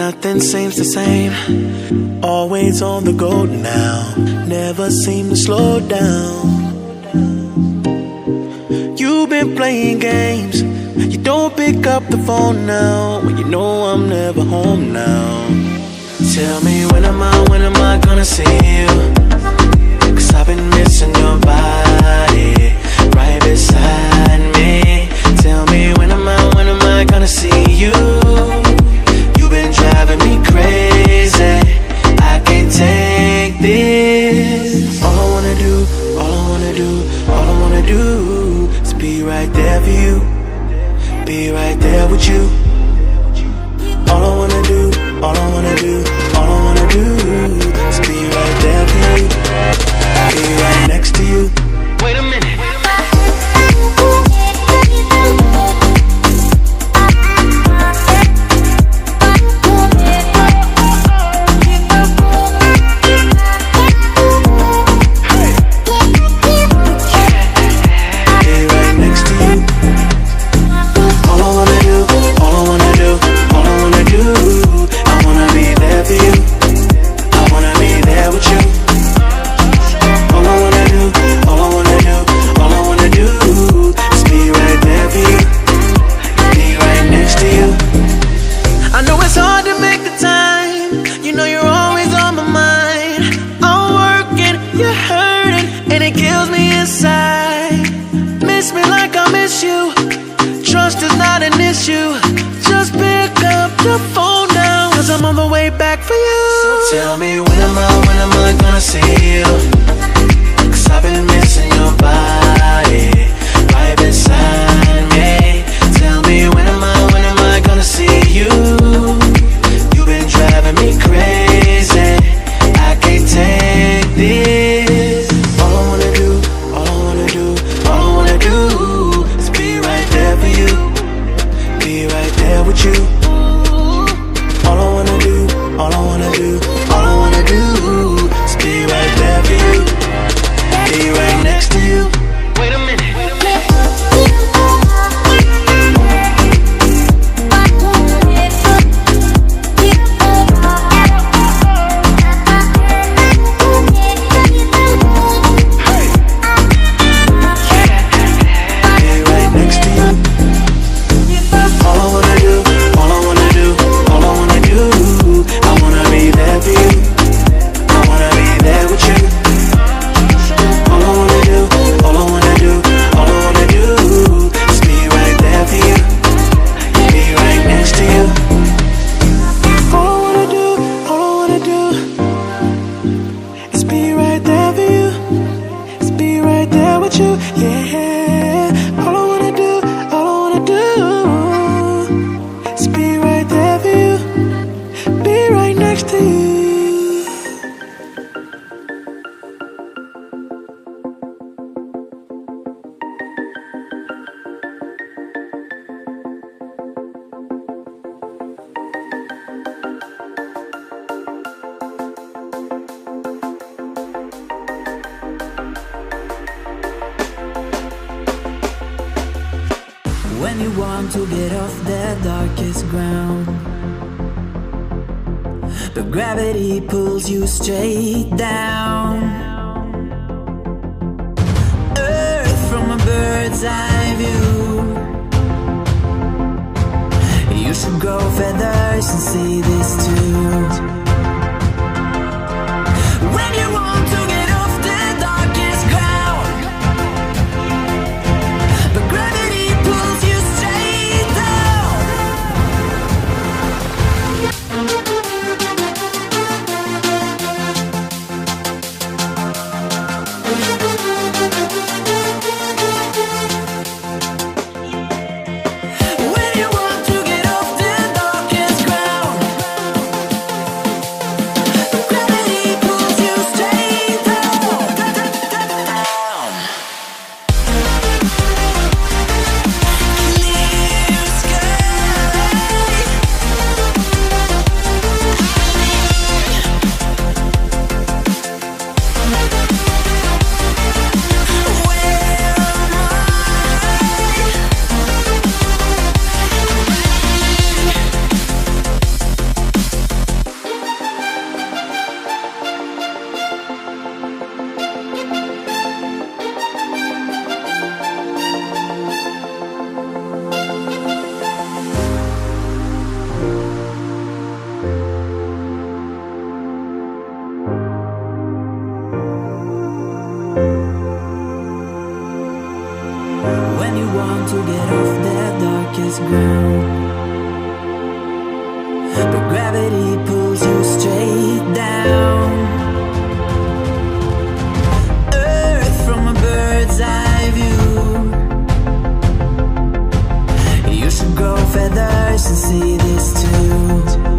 Nothing seems the same. Always on the go now. Never seem to slow down. You've been playing games. You don't pick up the phone now. When you know I'm never home now. Tell me when am I gonna see you? 'Cause I've been missing your body right beside me. Tell me when am I gonna see you? You've been driving me crazy. I can't take this. All I wanna do is be right there for you. Be right there with you. All I wanna do is be right there for you. Be right next to you. Wait a minute. Tell me when am I gonna see you? 'Cause I've been missing your body right beside me. Tell me when am I gonna see you? You've been driving me crazy. I can't take this. All I wanna do is be right there for you. Be right there with you. All I wanna do is be right there for you. Be right next to you. Wait a minute. When you want to get off the darkest ground, but gravity pulls you straight down. Earth from a bird's eye view. You should grow feathers and see this too. When you want to get off the darkest ground, but gravity pulls you straight down. When you want to get off the darkest ground, but gravity pulls you straight down. Earth from a bird's eye view. You should grow feathers and see this too.